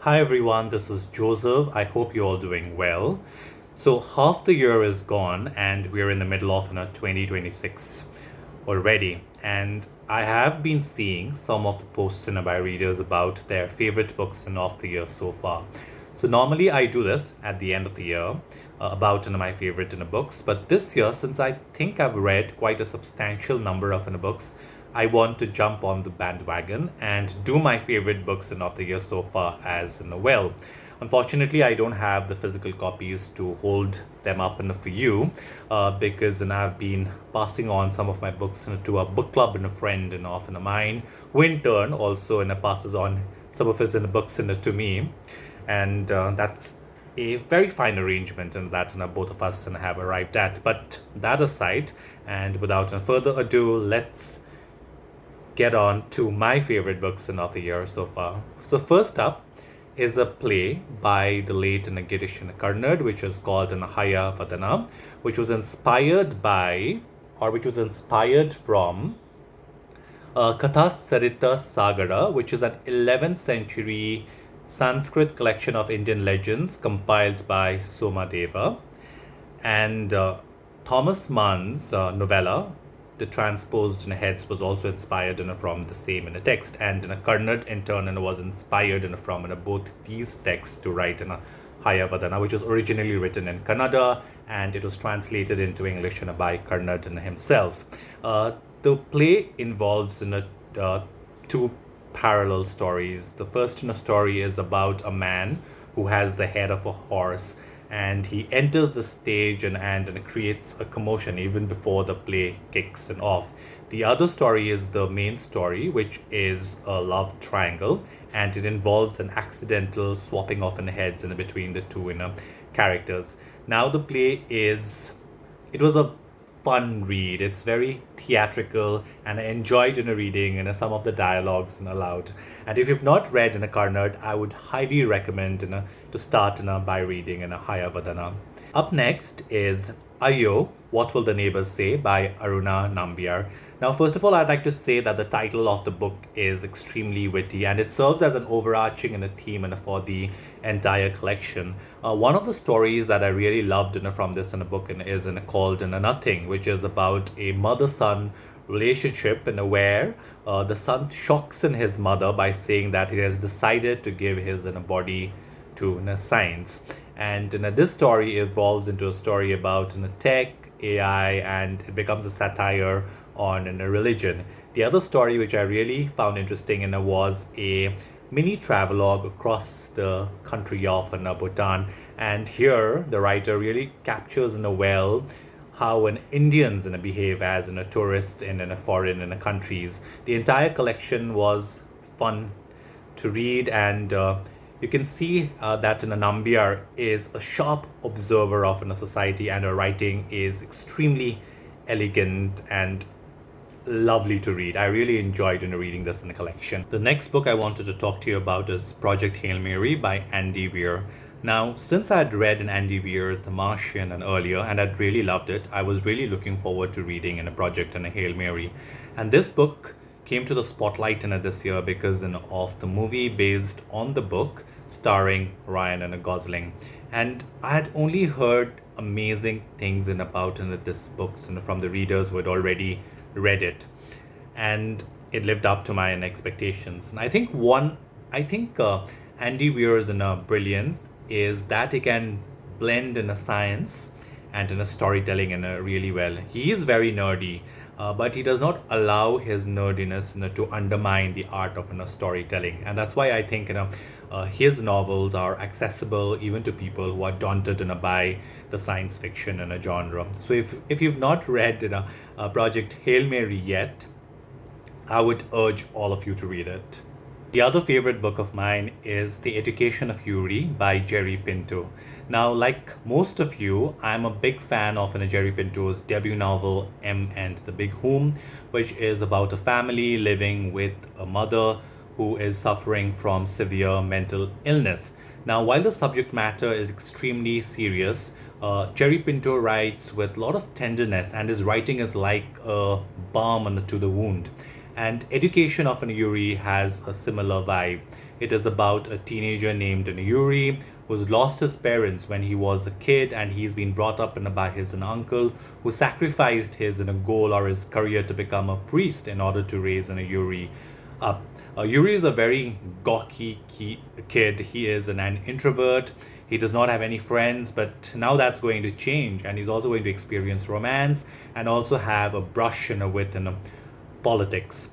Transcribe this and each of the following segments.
Hi everyone, this is Joseph. I hope you're all doing well. So, half the year is gone, and we're in the middle of 2026 already. And I have been seeing some of the posts by readers about their favorite books of the year so far. So, normally I do this at the end of the year about my favorite books, but this year, since I think I've read quite a substantial number of books, I want to jump on the bandwagon and do my favorite books of the year so far as well. Unfortunately, I don't have the physical copies to hold them up for you because I've been passing on some of my books to a book club and a friend of mine, who in turn also passes on some of his books to me. And that's a very fine arrangement and that both of us have arrived at. But that aside, and without further ado, let's get on to my favorite books of the year so far. So first up is a play by the late Girish Karnad, which is called Haya Vadana, which was inspired from Katha Sarita Sagara, which is an 11th century Sanskrit collection of Indian legends compiled by Somadeva. And Thomas Mann's novella, The Transposed Heads, was also inspired from the same text. And Karnad in turn was inspired from both these texts to write Haya Vadana, which was originally written in Kannada and it was translated into English by Karnad himself. The play involves two parallel stories. The first story is about a man who has the head of a horse, and he enters the stage and creates a commotion even before the play kicks off. The other story is the main story, which is a love triangle, and it involves an accidental swapping of heads in between the two characters. Now the play it was a fun read. It's very theatrical, and I enjoyed reading some of the dialogues aloud. And if you've not read Karnad, I would highly recommend to start by reading Haya Vadana. Up next is Ayo, What Will the Neighbors Say by Aruna Nambiar. Now, first of all, I'd like to say that the title of the book is extremely witty and it serves as an overarching theme for the entire collection. One of the stories that I really loved from this book is called Nothing, which is about a mother-son relationship where the son shocks his mother by saying that he has decided to give his body to science. And this story evolves into a story about tech, AI, and it becomes a satire on religion. The other story which I really found interesting was a mini travelogue across the country of Bhutan. And here the writer really captures well how Indians behave as tourists in foreign countries. The entire collection was fun to read, and you can see that Nambiar is a sharp observer of society, and her writing is extremely elegant and lovely to read. I really enjoyed reading this in the collection. The next book I wanted to talk to you about is Project Hail Mary by Andy Weir. Now, since I had read Andy Weir's The Martian earlier and I'd really loved it, I was really looking forward to reading a Project Hail Mary. And this book came to the spotlight this year because of the movie based on the book starring Ryan Gosling. And I had only heard amazing things about this book from the readers who had already read it, and it lived up to my expectations. And I think Andy Weir's brilliance is that he can blend science and storytelling really well. He is very nerdy, but he does not allow his nerdiness to undermine the art of storytelling, and that's why I think his novels are accessible even to people who are daunted by the science fiction genre. So if you've not read Project Hail Mary yet, I would urge all of you to read it. The other favorite book of mine is The Education of Yuri by Jerry Pinto. Now, like most of you, I'm a big fan of Jerry Pinto's debut novel, M and the Big Whom, which is about a family living with a mother who is suffering from severe mental illness. Now, while the subject matter is extremely serious, Jerry Pinto writes with a lot of tenderness, and his writing is like a balm to the wound. And Education of an Yuri has a similar vibe. It is about a teenager named Yuri who's lost his parents when he was a kid, and he's been brought up by his uncle who sacrificed his goal or his career to become a priest in order to raise Yuri up. Yuri is a very gawky kid. He is an introvert. He does not have any friends, but now that's going to change, and he's also going to experience romance and also have a brush with politics.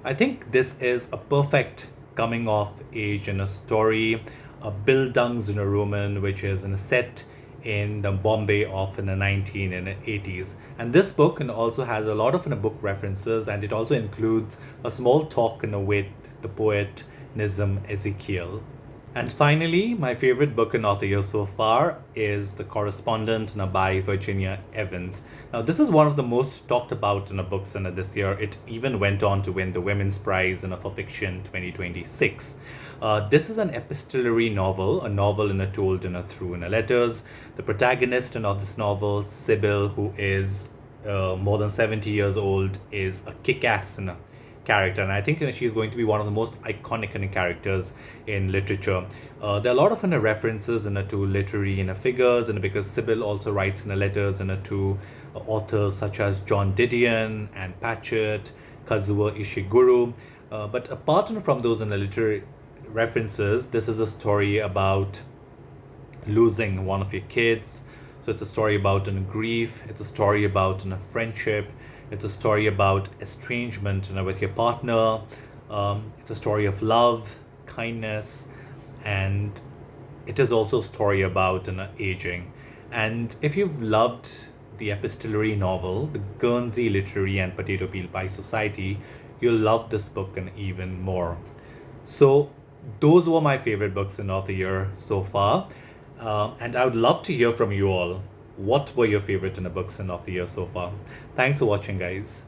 I think this is a perfect coming of age in a story, a Bildungsroman, which is set in the Bombay of in the 1980s. And this book also has a lot of book references, and it also includes a small talk with the poet Nizam Ezekiel. And finally, my favorite book of the year so far is The Correspondent by Virginia Evans. Now, this is one of the most talked about books this year. It even went on to win the Women's Prize for Fiction 2026. This is an epistolary novel, a novel told through letters. The protagonist of this novel, Sybil, who is more than 70 years old, is a kick-ass character, and I think she's going to be one of the most iconic characters in literature. There are a lot of references to literary figures, and because Sybil also writes letters to authors such as John Didion, Anne Patchett, Kazuo Ishiguro. But apart from those literary references, this is a story about losing one of your kids. So it's a story about grief. It's a story about friendship. It's a story about estrangement with your partner. It's a story of love, kindness, and it is also a story about aging. And if you've loved the epistolary novel, The Guernsey Literary and Potato Peel Pie Society, you'll love this book even more. So those were my favorite books of the year so far. And I would love to hear from you all. What were your favorite books of the year so far? Thanks for watching, guys.